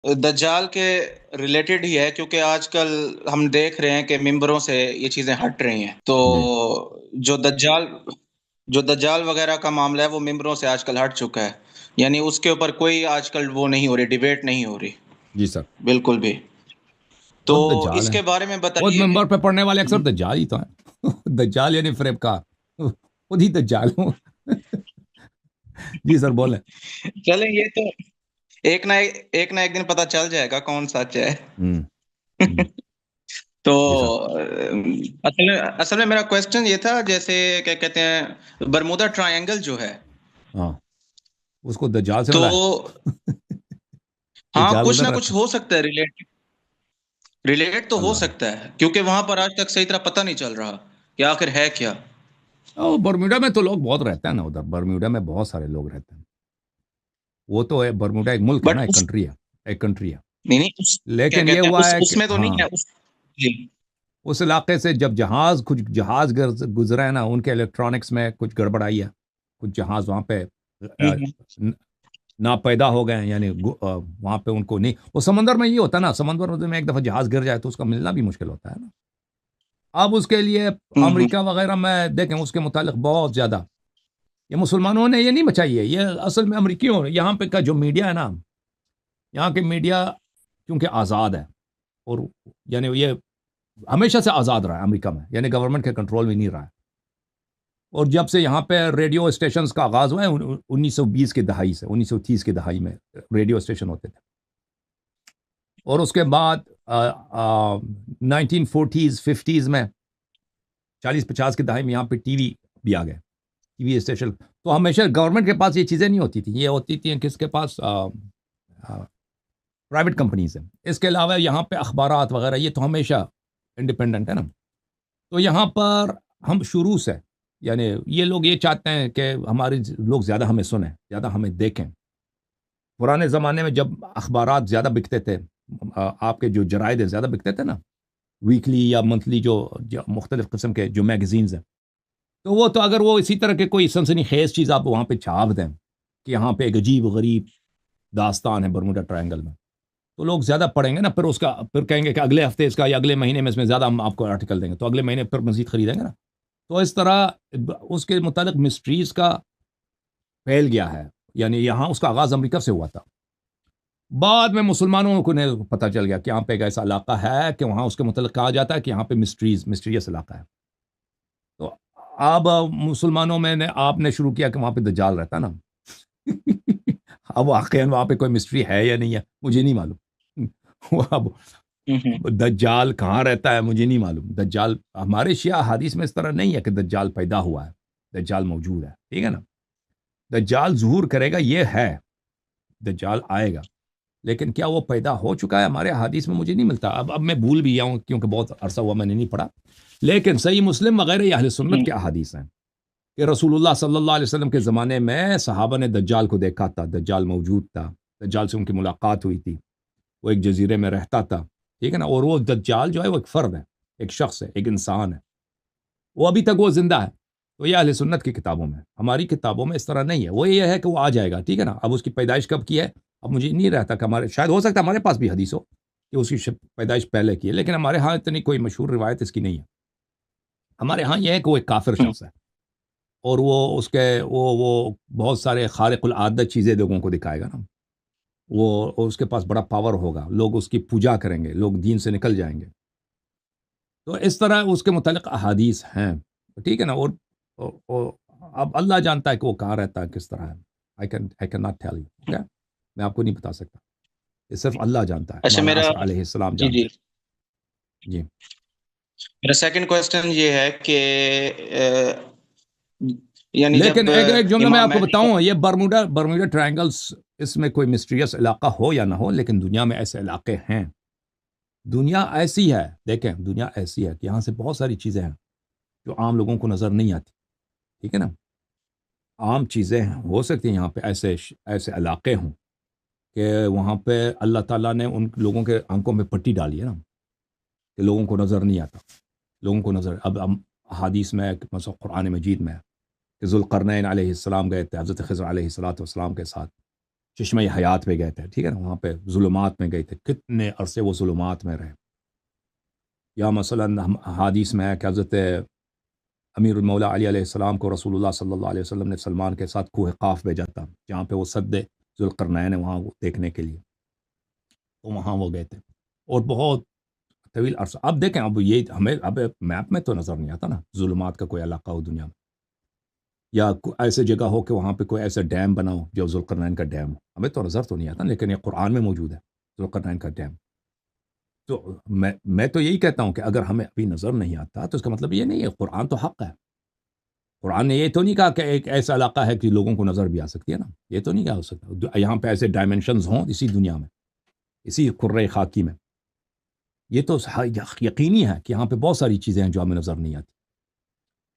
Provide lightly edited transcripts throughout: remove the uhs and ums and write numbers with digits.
دجال کے ریلیٹڈ ہی ہے، کیونکہ آج کل ہم دیکھ رہے ہیں کہ ممبروں سے یہ چیزیں ہٹ رہی ہیں، تو جی جو دجال جو دجال وغیرہ کا معاملہ ہے وہ ممبروں سے آج کل ہٹ چکا ہے، یعنی اس کے اوپر کوئی آج کل وہ نہیں ہو رہی، ڈیبیٹ نہیں ہو رہی جی سر، بالکل بھی۔ تو خود دجال اس ہیں، کے بارے میں خود بتائیے۔ ممبر پہ پڑھنے والے اکثر دجال ہی تو ہیں دجال یعنی فریب کا، خود ہی دجال ہوں جی سر بولیں۔ چلیں، یہ تو ایک نہ ایک دن پتہ چل جائے گا کون سچ ہے۔ ہوں ہوں، تو جی سر، اصل میں میرا کوشچن یہ تھا، جیسے کیا کہتے ہیں، برمودا ٹرائنگل جو ہے، ہاں اس کو دجال سے تو ملا ہے ہاں دجال کچھ ادھر نہ کچھ رہتا ہو سکتا ہے، ریلیٹ تو ہے ہو اللہ۔ سکتا ہے، کیونکہ وہاں پر آج تک صحیح طرح پتہ نہیں چل رہا کہ آخر ہے کیا۔ برمیوڈا میں تو لوگ بہت رہتے ہیں نا، ادھر برمیوڈا میں بہت سارے لوگ رہتے ہیں، وہ تو ہے برمیوڈا ایک ملک ہے نا، بٹ ایک کنٹری ہے، ایک کنٹری ہے، نہیں نہیں کیا لیکن یہ کہتے ہیں، ہوا ہے اس کہ میں تو ہاں نہیں ہے جی۔ اس علاقے سے جب کچھ جہاز گزرے ہیں نا، ان کے الیکٹرانکس میں کچھ گڑبڑ آئی ہے، کچھ جہاز وہاں پہ ناپیدا ہو گئے ہیں، یعنی وہاں پہ ان کو نہیں، وہ سمندر میں یہ ہوتا ہے نا، سمندر میں ایک دفعہ جہاز گر جائے تو اس کا ملنا بھی مشکل ہوتا ہے نا۔ اب اس کے لیے امریکہ وغیرہ میں دیکھیں اس کے متعلق بہت زیادہ یہ مسلمانوں نے یہ نہیں مچائی ہے، یہ اصل میں امریکیوں یہاں پہ کا جو میڈیا ہے نا، یہاں کے میڈیا کیونکہ آزاد ہے، اور یعنی یہ ہمیشہ سے آزاد رہا ہے امریکہ میں، یعنی گورنمنٹ کے کنٹرول میں نہیں رہا ہے، اور جب سے یہاں پہ ریڈیو اسٹیشنز کا آغاز ہوا ہے 1920 کی دہائی سے، 1930 کی دہائی میں ریڈیو اسٹیشن ہوتے تھے، اور اس کے بعد 1940s 50s میں 40-50 کی دہائی میں یہاں پہ ٹی وی بھی آ گئے، ٹی وی اسٹیشن، تو ہمیشہ گورنمنٹ کے پاس یہ چیزیں نہیں ہوتی تھیں، یہ ہوتی تھیں کس کے پاس، پرائیویٹ کمپنیز ہیں، اس کے علاوہ یہاں پہ اخبارات وغیرہ یہ تو ہمیشہ انڈیپینڈنٹ ہے نا، تو یہاں پر ہم شروع سے یعنی یہ لوگ یہ چاہتے ہیں کہ ہمارے لوگ زیادہ ہمیں سنیں، زیادہ ہمیں دیکھیں۔ پرانے زمانے میں جب اخبارات زیادہ بکتے تھے، آپ کے جو جرائد زیادہ بکتے تھے نا، ویکلی یا منتھلی جو مختلف قسم کے جو میگزینز ہیں، تو وہ تو اگر وہ اسی طرح کے کوئی سنسنی خیز چیز آپ وہاں پہ چھاپ دیں کہ یہاں پہ ایک عجیب و غریب داستان ہے برموڈا ٹرائنگل میں، تو لوگ زیادہ پڑھیں گے نا، پھر کہیں گے کہ اگلے ہفتے اس کا یا اگلے مہینے میں اس میں زیادہ ہم آپ کو آرٹیکل دیں گے، تو اگلے مہینے پھر مزید خریدیں گے نا، تو اس طرح اس کے متعلق مسٹریز کا پھیل گیا ہے، یعنی یہاں اس کا آغاز امریکہ سے ہوا تھا، بعد میں مسلمانوں کو پتہ چل گیا کہ یہاں پہ ایک ایسا علاقہ ہے کہ وہاں اس کے متعلق کہا جاتا ہے کہ یہاں پہ مسٹریس علاقہ ہے، تو اب مسلمانوں میں نے آپ نے شروع کیا کہ وہاں پہ دجال رہتا نا اب واقعا وہاں پہ کوئی مسٹری ہے یا نہیں ہے مجھے نہیں معلوم اب دجال کہاں رہتا ہے مجھے نہیں معلوم، دجال ہمارے شیعہ حدیث میں اس طرح نہیں ہے کہ دجال پیدا ہوا ہے، دجال موجود ہے، ٹھیک ہے نا، دجال ظہور کرے گا یہ ہے، دجال آئے گا، لیکن کیا وہ پیدا ہو چکا ہے ہمارے حدیث میں مجھے نہیں ملتا، اب میں بھول بھی گیا ہوں کیونکہ بہت عرصہ ہوا میں نے نہیں پڑھا، لیکن صحیح مسلم وغیرہ یہ اہل سنت کے احادیث ہیں کہ رسول اللہ صلی اللہ علیہ وسلم کے زمانے میں صحابہ نے دجال کو دیکھا تھا، دجال موجود تھا، دجال سے ان کی ملاقات ہوئی تھی، وہ ایک جزیرے میں رہتا تھا، ٹھیک ہے نا، اور وہ دجال جو ہے وہ ایک فرد ہے، ایک شخص ہے، ایک انسان ہے، وہ ابھی تک وہ زندہ ہے، تو یہ اہل سنت کی کتابوں میں، ہماری کتابوں میں اس طرح نہیں ہے، وہ یہ ہے کہ وہ آ جائے گا، ٹھیک ہے نا، اب اس کی پیدائش کب کی ہے اب مجھے نہیں رہتا کہ ہمارے شاید ہو سکتا ہے ہمارے پاس بھی حدیث ہو کہ اس کی پیدائش پہلے کی ہے، لیکن ہمارے ہاں اتنی کوئی مشہور روایت اس کی نہیں ہے، ہمارے ہاں یہ ہے کہ وہ ایک کافر شخص ہے، اور وہ اس کے وہ بہت سارے خارق العادت چیزیں لوگوں کو دکھائے گا نا، وہ اس کے پاس بڑا پاور ہوگا، لوگ اس کی پوجا کریں گے، لوگ دین سے نکل جائیں گے، تو اس طرح اس کے متعلق احادیث ہیں، ٹھیک ہے نا، اور اب اللہ جانتا ہے کہ وہ کہاں رہتا ہے کس طرح ہے، I cannot tell you، okay؟ میں آپ کو نہیں بتا سکتا، یہ صرف اللہ جانتا ہے، اچھا، مولانا میرا اصغر علیہ السلام جی جانتے جی ہیں، جی میرا سیکنڈ کوشچن یہ ہے کہ یعنی لیکن جب ایک جملہ میں امام آپ کو مہدی بتاؤں، یہ برموڈا ٹرائنگلز، اس میں کوئی مسٹریس علاقہ ہو یا نہ ہو، لیکن دنیا میں ایسے علاقے ہیں، دنیا ایسی ہے، دیکھیں دنیا ایسی ہے کہ یہاں سے بہت ساری چیزیں ہیں جو عام لوگوں کو نظر نہیں آتی، ٹھیک ہے نا، عام چیزیں ہو سکتی ہیں یہاں پہ ایسے علاقے ہوں کہ وہاں پہ اللہ تعالیٰ نے ان لوگوں کے آنکھوں میں پٹی ڈالی ہے نا کہ لوگوں کو نظر نہیں آتا، لوگوں کو نظر، اب حدیث میں مثلا قرآن مجید میں کہ ذوالقرنین علیہ السلام گئے تھے حضرت خضر علیہ السلام کے ساتھ، چشمہ حیات پہ گئے تھے، ٹھیک ہے نا، وہاں پہ ظلمات میں گئے تھے، کتنے عرصے وہ ظلمات میں رہے. یا مثلاً ہم حدیث میں ہے کہ حضرت امیر المولا علی علیہ السلام کو رسول اللہ صلی اللہ علیہ وسلم نے سلمان کے ساتھ کوہ قاف بھیجا تھا، جہاں پہ وہ سد ذوالقرنین ہے، وہاں وہ دیکھنے کے لیے، تو وہاں وہ گئے تھے اور بہت طویل عرصہ. اب دیکھیں، اب یہ ہمیں اب میپ میں تو نظر نہیں آتا نا ظلمات کا کوئی علاقہ ہو دنیا میں، یا ایسے جگہ ہو کہ وہاں پہ کوئی ایسا ڈیم بنا ہو جو ذوالقرنین کا ڈیم ہو، ہمیں تو نظر تو نہیں آتا، لیکن یہ قرآن میں موجود ہے ذوالقرنین کا ڈیم. تو میں تو یہی کہتا ہوں کہ اگر ہمیں ابھی نظر نہیں آتا تو اس کا مطلب یہ نہیں ہے، قرآن تو حق ہے. قرآن نے یہ تو نہیں کہا کہ ایک ایسا علاقہ ہے کہ لوگوں کو نظر بھی آ سکتی ہے نا، یہ تو نہیں کہا ہو سکتا یہاں پہ ایسے ڈائمنشنز ہوں اسی دنیا میں، اسی کرۂ خاکی میں. یہ تو یقینی ہے کہ یہاں پہ بہت ساری چیزیں ہیں جو ہمیں نظر نہیں آتی،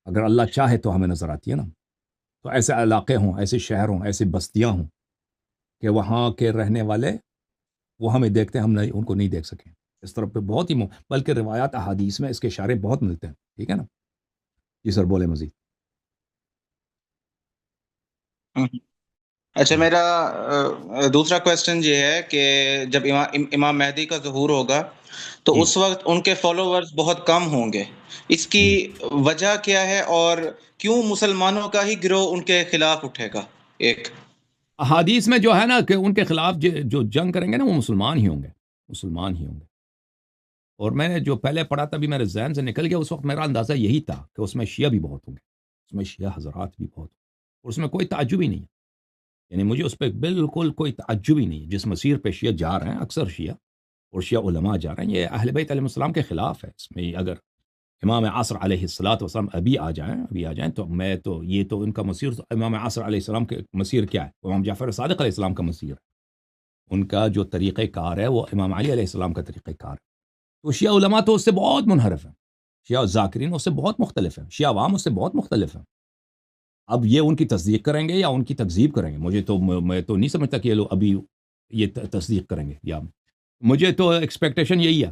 اگر اللہ چاہے تو ہمیں نظر آتی ہے نا. تو ایسے علاقے ہوں، ایسے شہر ہوں، ایسے بستیاں ہوں کہ وہاں کے رہنے والے وہ ہمیں دیکھتے ہیں، ہم نہیں ان کو نہیں دیکھ سکیں. اس طرف پہ بہت ہی بلکہ روایات احادیث میں اس کے اشارے بہت ملتے ہیں، ٹھیک ہے نا. جی سر بولے مزید. اچھا، میرا دوسرا کویسچن یہ ہے کہ جب امام مہدی کا ظہور ہوگا تو جی اس وقت ان کے فالوورز بہت کم ہوں گے، اس کی وجہ کیا ہے اور کیوں مسلمانوں کا ہی گروہ ان کے خلاف اٹھے گا؟ ایک احادیث میں جو ہے نا کہ ان کے خلاف جو جنگ کریں گے نا وہ مسلمان ہی ہوں گے، مسلمان ہی ہوں گے. اور میں نے جو پہلے پڑھا تھا بھی میرے ذہن سے نکل گیا، اس وقت میرا اندازہ یہی تھا کہ اس میں شیعہ بھی بہت ہوں گے، اس میں شیعہ حضرات بھی بہت ہوں گے، اور اس میں کوئی تعجب ہی نہیں ہے. یعنی مجھے اس پہ بالکل کوئی تعجب ہی نہیں ہے. جس مسیر پہ شیعہ جا رہے ہیں، اکثر شیعہ اور شیعہ علماء جا رہے ہیں، یہ اہل بیت علیہ السلام کے خلاف ہے. اس میں اگر امام عصر علیہ السلام ابھی آ جائیں تو میں تو یہ تو ان کا مسیر تو امام عصر علیہ السلام کے مسیر کیا ہے؟ امام جعفر صادق علیہ السلام کا مسیر ہے. ان کا جو طریقہ کار ہے وہ امام علی علیہ السلام کا طریقہ کار ہے. تو شیعہ علماء تو اس سے بہت منحرف ہیں، شیعہ ذاکرین اس سے بہت مختلف ہیں، شیعہ عوام اس سے بہت مختلف ہیں. اب یہ ان کی تصدیق کریں گے یا ان کی تکذیب کریں گے، میں تو نہیں سمجھتا کہ یہ لوگ ابھی یہ تصدیق کریں گے. یا مجھے تو ایکسپیکٹیشن یہی ہے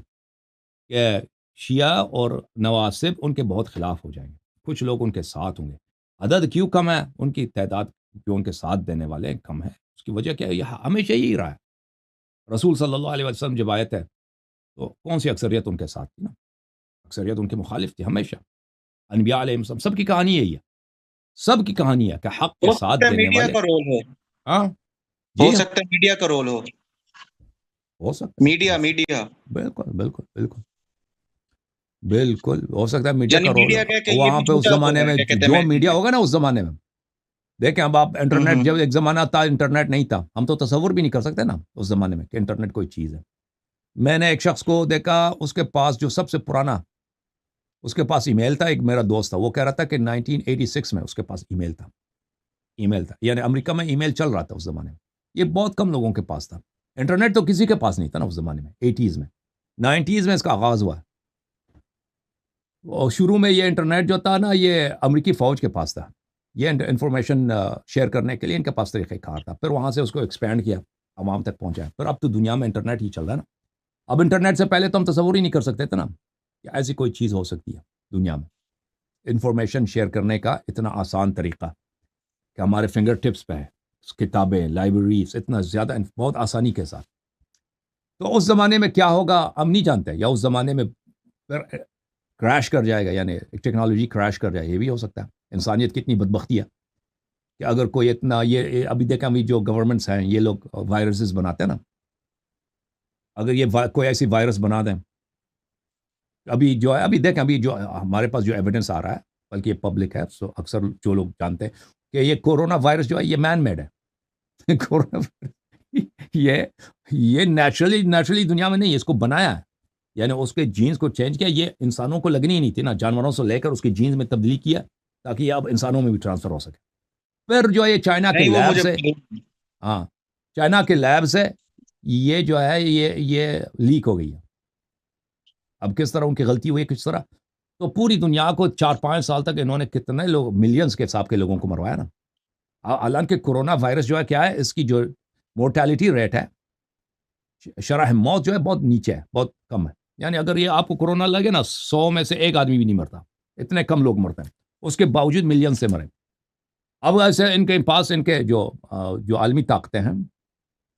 کہ شیعہ اور نواسب ان کے بہت خلاف ہو جائیں گے، کچھ لوگ ان کے ساتھ ہوں گے. عدد کیوں کم ہے ان کی تعداد، جو ان کے ساتھ دینے والے کم ہے، اس کی وجہ کیا ہے؟ یہ ہمیشہ یہی رہا ہے. رسول صلی اللہ علیہ وسلم جب آئے تھے تو کون سی اکثریت ان کے ساتھ تھی نا؟ اکثریت ان کے مخالف تھی ہمیشہ. انبیاء علیہ السلام سب کی کہانی یہی ہے، سب کی کہانی ہے کہ حق کے ہو ساتھ سکتا ہے دینے میڈیا والے. کا رول ہو، ہاں ہو جی ہاں، سکتا ہے میڈیا کا رول ہو سکتا ہے، میڈیا ہو سکتا میڈیا ہے، بالکل بالکل بالکل بالکل ہو سکتا ہے میڈیا یعنی کا رول میڈیا ہوگا. کہہ کے یہ وہاں بھی پہ اس جھوٹا ہو زمانے رہا ہے، میں کیا کہتے ہیں جو مہدی میڈیا ہے۔ ہوگا نا اس زمانے میں، دیکھیں اب آپ انٹرنیٹ جب ایک زمانہ تھا انٹرنیٹ نہیں تھا، ہم تو تصور بھی نہیں کر سکتے نا اس زمانے میں کہ انٹرنیٹ کوئی چیز ہے. میں نے ایک شخص کو دیکھا، اس کے پاس جو سب سے پرانا اس کے پاس ای میل تھا، ایک میرا دوست تھا، وہ کہہ رہا تھا کہ 1986 میں اس کے پاس ای میل تھا، یعنی امریکہ میں ای میل چل رہا تھا اس زمانے میں. یہ بہت کم لوگوں کے پاس تھا. انٹرنیٹ تو کسی کے پاس نہیں تھا نا اس زمانے میں، 80s میں 90s میں اس کا آغاز ہوا. اور شروع میں یہ انٹرنیٹ جو تھا نا یہ امریکی فوج کے پاس تھا، یہ انفارمیشن شیئر کرنے کے لیے ان کے پاس طریقہ کار تھا. پھر وہاں سے اس کو ایکسپینڈ کیا، عوام تک پہنچایا. پھر اب تو دنیا میں انٹرنیٹ ہی چل رہا ہے نا. اب انٹرنیٹ سے پہلے تو ہم تصور ہی نہیں کر سکتے تھے نا کہ ایسی کوئی چیز ہو سکتی ہے دنیا میں، انفارمیشن شیئر کرنے کا اتنا آسان طریقہ کہ ہمارے فنگر ٹپس پہ ہے، کتابیں، لائبریریز، اتنا زیادہ بہت آسانی کے ساتھ. تو اس زمانے میں کیا ہوگا ہم نہیں جانتے، یا اس زمانے میں پھر کریش کر جائے گا، یعنی ٹیکنالوجی کریش کر جائے، یہ بھی ہو سکتا ہے. انسانیت کی اتنی بدبختی ہے کہ اگر کوئی اتنا یہ ابھی دیکھیں ابھی جو گورنمنٹس ہیں یہ لوگ وائرسز بناتے ہیں نا، اگر یہ کوئی ایسی وائرس بنا دیں، ابھی جو ہے ابھی دیکھیں ابھی جو ہمارے پاس جو ایویڈنس آ رہا ہے، بلکہ یہ پبلک ہے، سو اکثر جو لوگ جانتے ہیں کہ یہ کورونا وائرس جو ہے یہ مین میڈ ہے. کورونا یہ نیچرلی دنیا میں نہیں ہے، اس کو بنایا ہے، یعنی اس کے جینز کو چینج کیا. یہ انسانوں کو لگنی ہی نہیں تھی نا، جانوروں سے لے کر اس کی جینز میں تبدیلی کیا تاکہ یہ اب انسانوں میں بھی ٹرانسفر ہو سکے. پھر جو ہے یہ چائنا کے نہیں، وہ لیب مجھے سے، ہاں چائنا کے لیب سے یہ جو ہے یہ لیک ہو گئی ہے. اب کس طرح ان کی غلطی ہوئی ہے، کس طرح تو پوری دنیا کو 4-5 سال تک انہوں نے کتنے لوگ، ملینز کے حساب کے لوگوں کو مروایا نا. حالانکہ کورونا وائرس جو ہے کیا ہے، اس کی جو مورٹیلٹی ریٹ ہے، شرح موت جو ہے بہت نیچے ہے، بہت کم ہے. یعنی اگر یہ آپ کو کورونا لگے نا 100 میں سے ایک آدمی بھی نہیں مرتا، اتنے کم لوگ مرتے ہیں، اس کے باوجود ملین سے مرے. اب ایسے ان کے پاس ان کے جو عالمی طاقتیں ہیں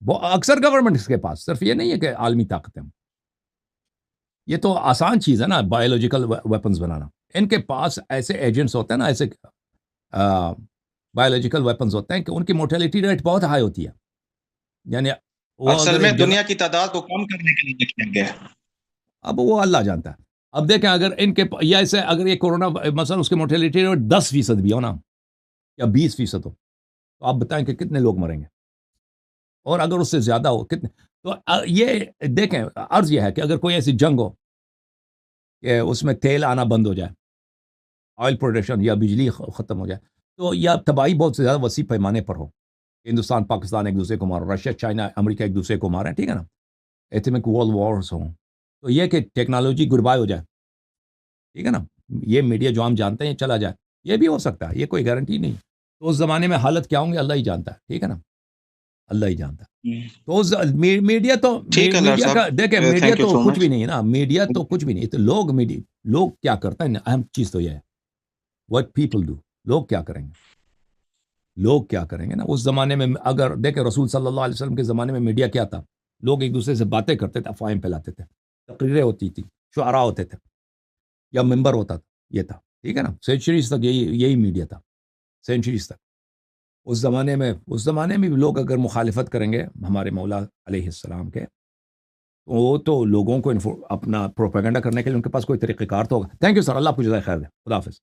وہ اکثر گورنمنٹ کے پاس صرف یہ نہیں ہے کہ عالمی طاقتیں، یہ تو آسان چیز ہے نا بایولوجیکل ویپنز بنانا. ان کے پاس ایسے ایجنٹس ہوتے ہیں نا، ایسے بایولوجیکل ویپنز ہوتے ہیں کہ ان کی موٹیلٹی ریٹ بہت ہائی ہوتی ہے. یعنی وہ اصل اگر میں ایک جگہ، دنیا کی تعداد کو کم کرنے کے لیے کیا گیا ہے. اب وہ اللہ جانتا ہے. اب دیکھیں اگر ان کے یا ایسے اگر یہ کورونا مثلا اس کی موٹیلٹی ریٹ 10% بھی ہو نا یا 20% ہو، تو آپ بتائیں کہ کتنے لوگ مریں گے. اور اگر اس سے زیادہ ہو کتنے، تو یہ دیکھیں عرض یہ ہے کہ اگر کوئی ایسی جنگ ہو کہ اس میں تیل آنا بند ہو جائے، آئل پروڈکشن یا بجلی ختم ہو جائے، تو یا تباہی بہت سے زیادہ وسیع پیمانے پر ہو، ہندوستان پاکستان ایک دوسرے کو مار، رشیا چائنا امریکہ ایک دوسرے کو مارے، ٹھیک ہے نا، ایٹمک ورلڈ وارز ہوں، تو یہ کہ ٹیکنالوجی گڈ بائی ہو جائے، ٹھیک ہے نا، یہ میڈیا جو ہم جانتے ہیں چلا جائے، یہ بھی ہو سکتا ہے، یہ کوئی گارنٹی نہیں. تو اس زمانے میں حالت کیا ہوں گے اللہ ہی جانتا ہے، ٹھیک ہے نا، اللہ ہی جانتا ہے. تو میڈیا تو ٹھیک ہے ڈاکٹر میڈیا کا دیکھیں، صاحب، میڈیا تھینک یو تو سو کچھ مچ. بھی نہیں ہے نا، میڈیا تو کچھ بھی نہیں. تو لوگ کیا کرتے ہیں، اہم چیز تو یہ ہے what people do، لوگ کیا کریں گے، لوگ کیا کریں گے نا. اس زمانے میں اگر دیکھیں رسول صلی اللہ علیہ وسلم کے زمانے میں میڈیا کیا تھا، لوگ ایک دوسرے سے باتیں کرتے تھے، افواہیں پھیلاتے تھے، تقریریں ہوتی تھی، شعراء ہوتے تھے یا ممبر ہوتا تھا، یہ تھا، ٹھیک ہے نا. سینچریز تک یہی میڈیا تھا، سینچریز تک. اس زمانے میں بھی لوگ اگر مخالفت کریں گے ہمارے مولا علیہ السلام کے، وہ تو لوگوں کو اپنا پروپیگنڈا کرنے کے لیے ان کے پاس کوئی طریقہ کار تو ہوگا. تھینک یو سر، اللہ آپ کو جزائے خیر دے. خدا حافظ.